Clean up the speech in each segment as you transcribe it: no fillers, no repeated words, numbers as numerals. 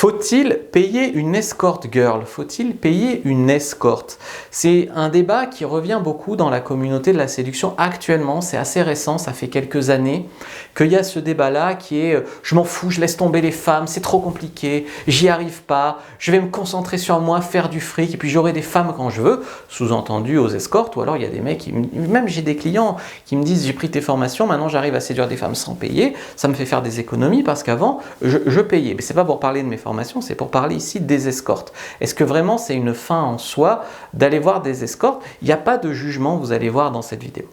Faut-il payer une escort girl? Faut-il payer une escorte? C'est un débat qui revient beaucoup dans la communauté de la séduction actuellement. C'est assez récent, ça fait quelques années qu'il y a ce débat-là qui est « je m'en fous, je laisse tomber les femmes, c'est trop compliqué, j'y arrive pas, je vais me concentrer sur moi, faire du fric et puis j'aurai des femmes quand je veux », sous-entendu aux escortes. Ou alors il y a des mecs, même j'ai des clients qui me disent « j'ai pris tes formations, maintenant j'arrive à séduire des femmes sans payer, ça me fait faire des économies parce qu'avant je payais ». Mais c'est pas pour parler de mes formations, c'est pour parler ici des escortes. Est-ce que vraiment c'est une fin en soi d'aller voir des escortes? Il n'y a pas de jugement, vous allez voir dans cette vidéo.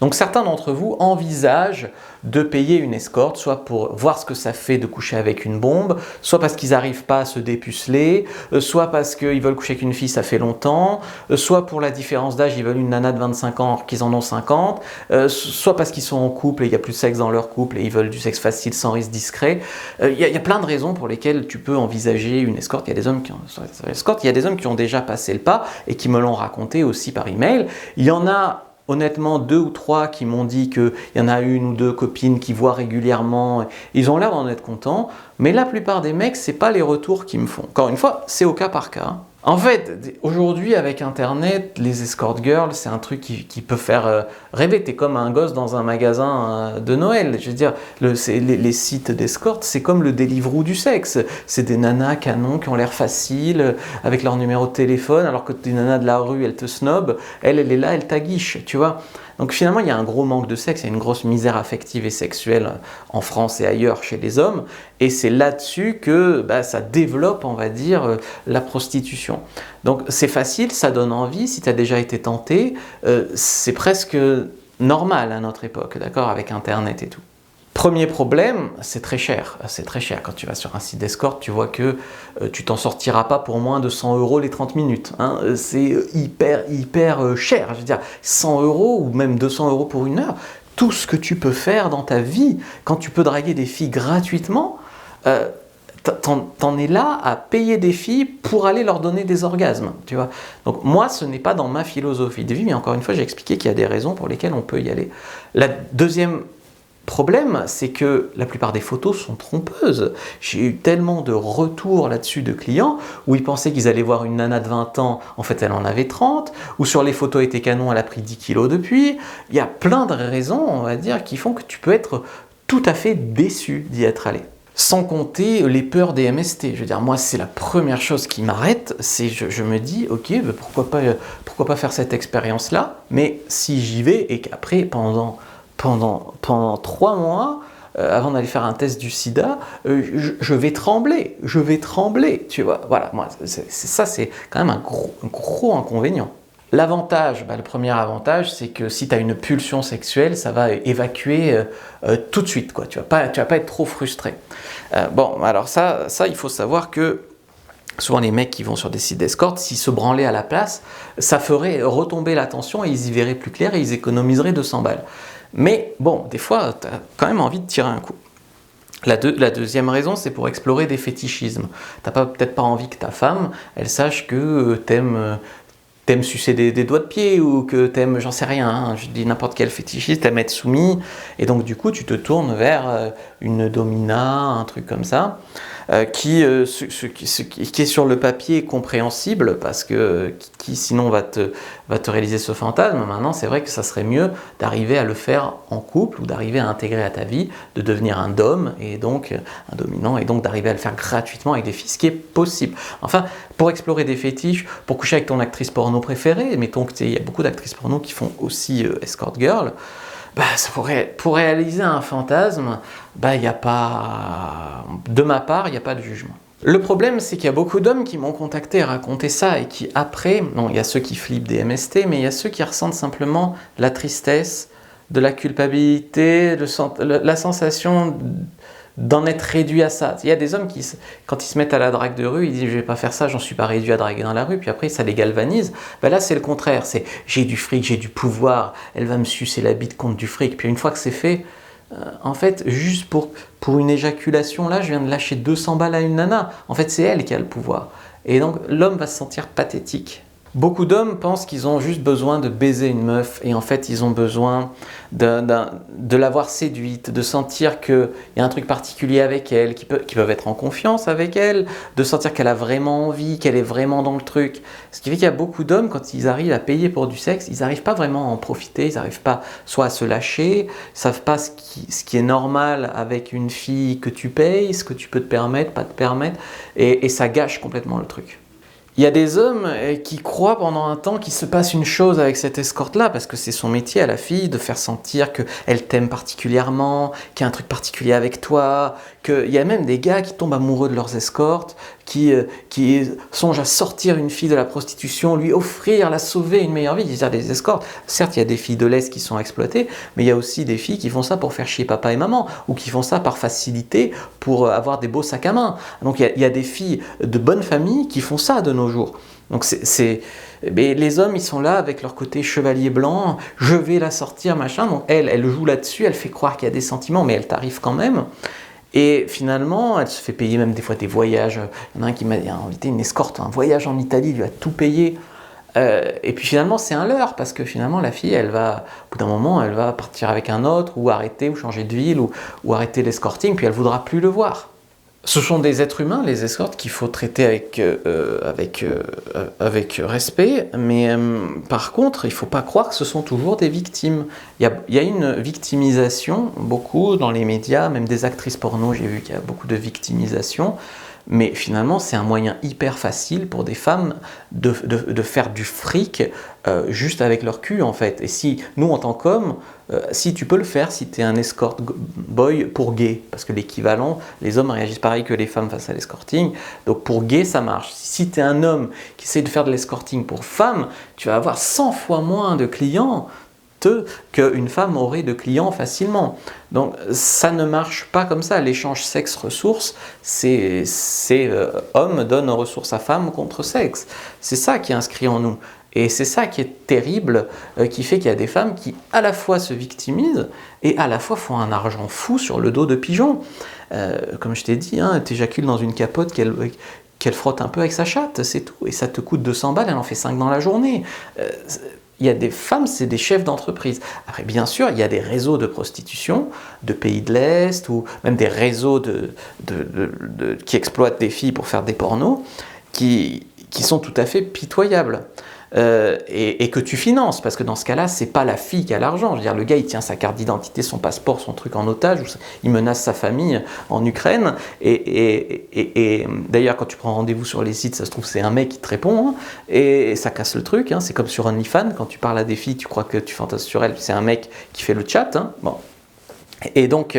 Donc certains d'entre vous envisagent de payer une escorte, soit pour voir ce que ça fait de coucher avec une bombe, soit parce qu'ils n'arrivent pas à se dépuceler, soit parce qu'ils veulent coucher avec une fille, ça fait longtemps, soit pour la différence d'âge, ils veulent une nana de 25 ans alors qu'ils en ont 50, soit parce qu'ils sont en couple et il n'y a plus de sexe dans leur couple et ils veulent du sexe facile sans risque discret. Il y a plein de raisons pour lesquelles tu peux envisager une escorte. Il y a des hommes qui ont déjà passé le pas et qui me l'ont raconté aussi par email. Il y en a honnêtement 2 ou 3 qui m'ont dit qu'il y en a 1 ou 2 copines qui voient régulièrement, ils ont l'air d'en être contents, mais la plupart des mecs, c'est pas les retours qu'ils me font. Encore une fois, c'est au cas par cas. En fait, aujourd'hui avec internet, les escort girls, c'est un truc qui peut faire rêver. T'es comme un gosse dans un magasin de Noël. Je veux dire, les sites d'escorte, c'est comme le Deliveroo du sexe. C'est des nanas canons qui ont l'air faciles, avec leur numéro de téléphone, alors que t'es une nana de la rue, elle te snob, elle est là, elle t'aguiche, tu vois. Donc finalement, il y a un gros manque de sexe, il y a une grosse misère affective et sexuelle en France et ailleurs chez les hommes, et c'est là-dessus que ça développe, on va dire, la prostitution. Donc c'est facile, ça donne envie, si tu as déjà été tenté, c'est presque normal à notre époque, d'accord, avec Internet et tout. Premier problème, c'est très cher. C'est très cher. Quand tu vas sur un site d'escorte, tu vois que tu t'en sortiras pas pour moins de 100 € les 30 minutes. Hein. C'est hyper cher. Je veux dire, 100 € ou même 200 € pour 1 heure, tout ce que tu peux faire dans ta vie, quand tu peux draguer des filles gratuitement, t'en es là à payer des filles pour aller leur donner des orgasmes, tu vois. Donc moi, ce n'est pas dans ma philosophie de vie, mais encore une fois, j'ai expliqué qu'il y a des raisons pour lesquelles on peut y aller. La deuxième problème, c'est que la plupart des photos sont trompeuses. J'ai eu tellement de retours là-dessus de clients où ils pensaient qu'ils allaient voir une nana de 20 ans, en fait elle en avait 30, ou sur les photos étaient canon, elle a pris 10 kilos depuis. Il y a plein de raisons, on va dire, qui font que tu peux être tout à fait déçu d'y être allé. Sans compter les peurs des MST. Je veux dire, moi, c'est la première chose qui m'arrête, c'est je me dis, ok, pourquoi pas faire cette expérience-là, mais si j'y vais et qu'après, pendant 3 mois, avant d'aller faire un test du sida, je vais trembler, tu vois. Voilà, moi, c'est quand même un gros inconvénient. L'avantage, le premier avantage, c'est que si tu as une pulsion sexuelle, ça va évacuer tout de suite, quoi. Tu vas pas être trop frustré. Bon, alors ça, il faut savoir que souvent les mecs qui vont sur des sites d'escorte, s'ils se branlaient à la place, ça ferait retomber la tension et ils y verraient plus clair et ils économiseraient 200 balles. Mais bon, des fois, tu as quand même envie de tirer un coup. La deuxième raison, c'est pour explorer des fétichismes. Tu n'as peut-être pas envie que ta femme, elle sache que t'aimes sucer des doigts de pied ou que t'aimes, j'en sais rien, hein, je dis n'importe quel fétichiste, t'aimes être soumis. Et donc du coup, tu te tournes vers une domina, un truc comme ça. Qui est sur le papier compréhensible parce que qui sinon va te réaliser ce fantasme. Maintenant, c'est vrai que ça serait mieux d'arriver à le faire en couple ou d'arriver à intégrer à ta vie, de devenir un dom et donc un dominant et donc d'arriver à le faire gratuitement avec des filles, ce qui est possible. Enfin, pour explorer des fétiches, pour coucher avec ton actrice porno préférée, mettons que il y a beaucoup d'actrices porno qui font aussi escort girl. Pour réaliser un fantasme, y a pas, de ma part, il n'y a pas de jugement. Le problème, c'est qu'il y a beaucoup d'hommes qui m'ont contacté et raconté ça et qui après, non, il y a ceux qui flippent des MST, mais il y a ceux qui ressentent simplement la tristesse, de la culpabilité, la sensation d'en être réduit à ça. Il y a des hommes qui, quand ils se mettent à la drague de rue, ils disent « je vais pas faire ça, j'en suis pas réduit à draguer dans la rue », puis après ça les galvanise. Là c'est le contraire, c'est « j'ai du fric, j'ai du pouvoir, elle va me sucer la bite contre du fric », puis une fois que c'est fait, en fait, juste pour une éjaculation, là je viens de lâcher 200 balles à une nana, en fait c'est elle qui a le pouvoir. Et donc l'homme va se sentir pathétique. Beaucoup d'hommes pensent qu'ils ont juste besoin de baiser une meuf et en fait ils ont besoin de l'avoir séduite, de sentir qu'il y a un truc particulier avec elle, qu'ils peuvent être en confiance avec elle, de sentir qu'elle a vraiment envie, qu'elle est vraiment dans le truc. Ce qui fait qu'il y a beaucoup d'hommes, quand ils arrivent à payer pour du sexe, ils n'arrivent pas vraiment à en profiter, ils n'arrivent pas soit à se lâcher, ils ne savent pas ce qui est normal avec une fille que tu payes, ce que tu peux te permettre, pas te permettre, et ça gâche complètement le truc. Il y a des hommes qui croient pendant un temps qu'il se passe une chose avec cette escorte-là, parce que c'est son métier à la fille de faire sentir qu'elle t'aime particulièrement, qu'il y a un truc particulier avec toi, qu'il y a même des gars qui tombent amoureux de leurs escortes, qui songent à sortir une fille de la prostitution, lui offrir, la sauver, une meilleure vie. Il y a des escortes. Certes, il y a des filles de l'Est qui sont exploitées, mais il y a aussi des filles qui font ça pour faire chier papa et maman, ou qui font ça par facilité pour avoir des beaux sacs à main. Donc il y a des filles de bonne famille qui font ça de nos jours. Donc mais les hommes, ils sont là avec leur côté chevalier blanc, je vais la sortir, machin. Donc elle joue là-dessus, elle fait croire qu'il y a des sentiments, mais elle t'arrive quand même. Et finalement, elle se fait payer même des fois des voyages. Il y en a un qui m'a invité une escorte, un voyage en Italie, il lui a tout payé. Et puis finalement, c'est un leurre, parce que finalement, la fille, au bout d'un moment, elle va partir avec un autre, ou arrêter, ou changer de ville, ou arrêter l'escorting, puis elle ne voudra plus le voir. Ce sont des êtres humains, les escortes, qu'il faut traiter avec respect, mais par contre, il ne faut pas croire que ce sont toujours des victimes. Il y a une victimisation, beaucoup dans les médias, même des actrices porno, j'ai vu qu'il y a beaucoup de victimisation, mais finalement, c'est un moyen hyper facile pour des femmes de faire du fric juste avec leur cul, en fait. Et si, nous, en tant qu'hommes, si tu peux le faire, si tu es un escort boy pour gay, parce que l'équivalent, les hommes réagissent pareil que les femmes face à l'escorting, donc pour gay, ça marche. Si tu es un homme qui essaie de faire de l'escorting pour femmes, tu vas avoir 100 fois moins de clients qu'une femme aurait de clients facilement. Donc ça ne marche pas comme ça. L'échange sexe-ressources, c'est homme donne ressources à femme contre sexe. C'est ça qui est inscrit en nous. Et c'est ça qui est terrible, qui fait qu'il y a des femmes qui à la fois se victimisent et à la fois font un argent fou sur le dos de pigeons. Comme je t'ai dit, t'éjacules dans une capote qu'elle frotte un peu avec sa chatte, c'est tout. Et ça te coûte 200 balles, elle en fait 5 dans la journée. Il y a des femmes, c'est des chefs d'entreprise. Après, bien sûr, il y a des réseaux de prostitution de pays de l'Est ou même des réseaux qui exploitent des filles pour faire des pornos qui sont tout à fait pitoyables. Et que tu finances, parce que dans ce cas-là, c'est pas la fille qui a l'argent. Je veux dire, le gars, il tient sa carte d'identité, son passeport, son truc en otage, ou il menace sa famille en Ukraine. Et d'ailleurs, quand tu prends rendez-vous sur les sites, ça se trouve, c'est un mec qui te répond, et ça casse le truc. C'est comme sur OnlyFans, quand tu parles à des filles, tu crois que tu fantasmes sur elles, c'est un mec qui fait le chat. Bon. Et donc,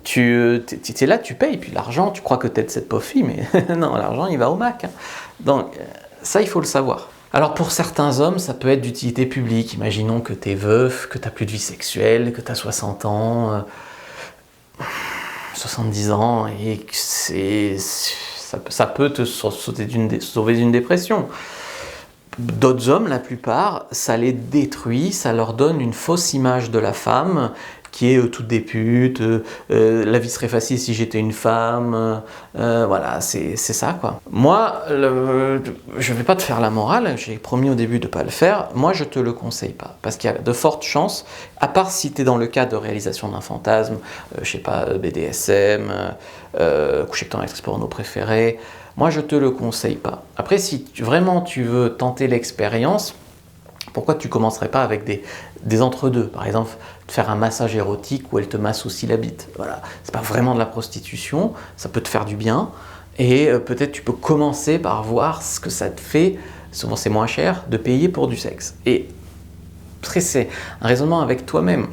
tu es là, tu payes, puis l'argent, tu crois que t'aides cette pauvre fille, mais non, l'argent, il va au Mac. Donc, ça, il faut le savoir. Alors pour certains hommes, ça peut être d'utilité publique. Imaginons que tu es veuf, que tu n'as plus de vie sexuelle, que tu as 60 ans, 70 ans, et que ça peut te sauver d'une dépression. D'autres hommes, la plupart, ça les détruit, ça leur donne une fausse image de la femme, qui est toute des putes, la vie serait facile si j'étais une femme, voilà, c'est ça quoi. Moi, je vais pas te faire la morale, j'ai promis au début de pas le faire, moi je te le conseille pas, parce qu'il y a de fortes chances, à part si tu es dans le cadre de réalisation d'un fantasme, je sais pas, BDSM, coucher avec ton actrice porno préférée, moi je te le conseille pas. Après, si vraiment tu veux tenter l'expérience, pourquoi tu commencerais pas avec des entre-deux? Par exemple, te faire un massage érotique où elle te masse aussi la bite. Voilà. C'est pas vraiment de la prostitution, ça peut te faire du bien. Et peut-être tu peux commencer par voir ce que ça te fait, souvent c'est moins cher, de payer pour du sexe. Et après, c'est un raisonnement avec toi-même.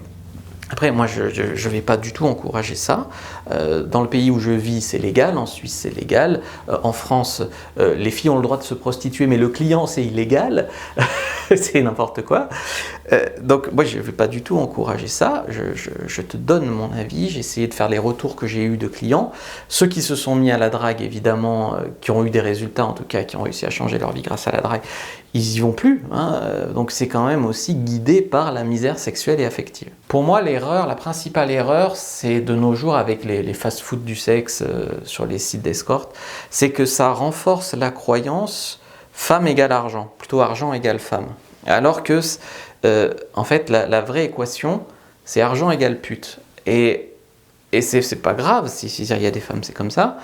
Après, moi, je ne vais pas du tout encourager ça. Dans le pays où je vis, c'est légal. En Suisse, c'est légal. En France, les filles ont le droit de se prostituer, mais le client, c'est illégal. C'est n'importe quoi. Donc, moi, je ne vais pas du tout encourager ça. Je te donne mon avis. J'ai essayé de faire les retours que j'ai eus de clients. Ceux qui se sont mis à la drague, évidemment, qui ont eu des résultats, en tout cas, qui ont réussi à changer leur vie grâce à la drague, ils n'y vont plus. Donc, c'est quand même aussi guidé par la misère sexuelle et affective. Pour moi, la principale erreur, c'est de nos jours avec les fast-food du sexe sur les sites d'escorte, c'est que ça renforce la croyance femme égale argent, plutôt argent égale femme. Alors que, en fait, la vraie équation, c'est argent égale pute. Et c'est pas grave si il y a des femmes, c'est comme ça.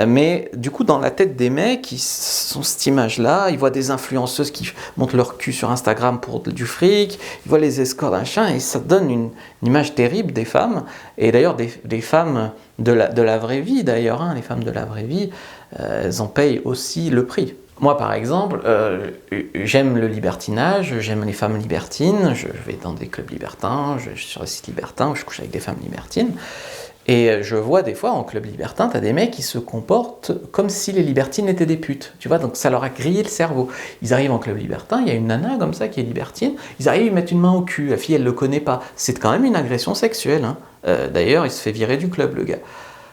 Mais du coup, dans la tête des mecs, ils sont cette image-là, ils voient des influenceuses qui montent leur cul sur Instagram pour du fric, ils voient les escorts d'un chien, et ça donne une image terrible des femmes. Et d'ailleurs, des femmes de la vraie vie, d'ailleurs, hein, les femmes de la vraie vie, elles en payent aussi le prix. Moi, par exemple, j'aime le libertinage, j'aime les femmes libertines, je vais dans des clubs libertins, je suis sur des sites libertins où je couche avec des femmes libertines. Et je vois des fois en club libertin, t'as des mecs qui se comportent comme si les libertines étaient des putes. Tu vois, donc ça leur a grillé le cerveau. Ils arrivent en club libertin, il y a une nana comme ça qui est libertine, ils arrivent, ils mettent une main au cul, la fille elle le connaît pas. C'est quand même une agression sexuelle. Hein. D'ailleurs, il se fait virer du club, le gars.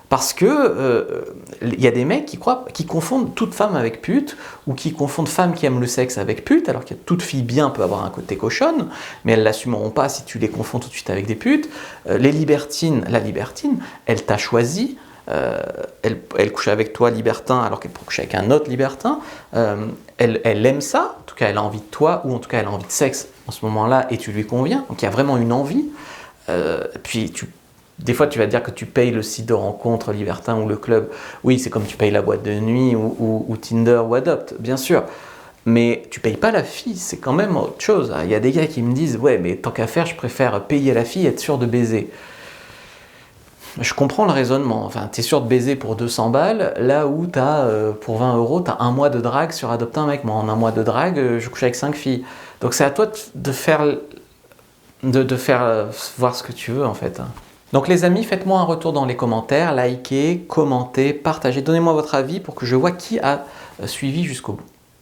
Parce que y a des mecs qui confondent toute femme avec pute, ou qui confondent femme qui aime le sexe avec pute, alors que toute fille bien peut avoir un côté cochonne, mais elles l'assumeront pas si tu les confonds tout de suite avec des putes. La libertine, elle t'a choisi, elle couche avec toi libertin alors qu'elle pourrait coucher avec un autre libertin, elle aime ça, en tout cas elle a envie de toi, ou en tout cas elle a envie de sexe en ce moment-là, et tu lui conviens, donc il y a vraiment une envie. Puis des fois, tu vas dire que tu payes le site de rencontre libertin ou le club. Oui, c'est comme tu payes la boîte de nuit ou Tinder ou Adopt, bien sûr. Mais tu payes pas la fille, c'est quand même autre chose. Il y a des gars qui me disent « Ouais, mais tant qu'à faire, je préfère payer la fille et être sûr de baiser. » Je comprends le raisonnement. Enfin, tu es sûr de baiser pour 200 balles, là où pour 20 euros, tu as un mois de drague sur Adopte un mec. Moi, en un mois de drague, je couche avec 5 filles. Donc c'est à toi de faire voir ce que tu veux, en fait. Donc les amis, faites-moi un retour dans les commentaires, likez, commentez, partagez, donnez-moi votre avis pour que je vois qui a suivi jusqu'au bout.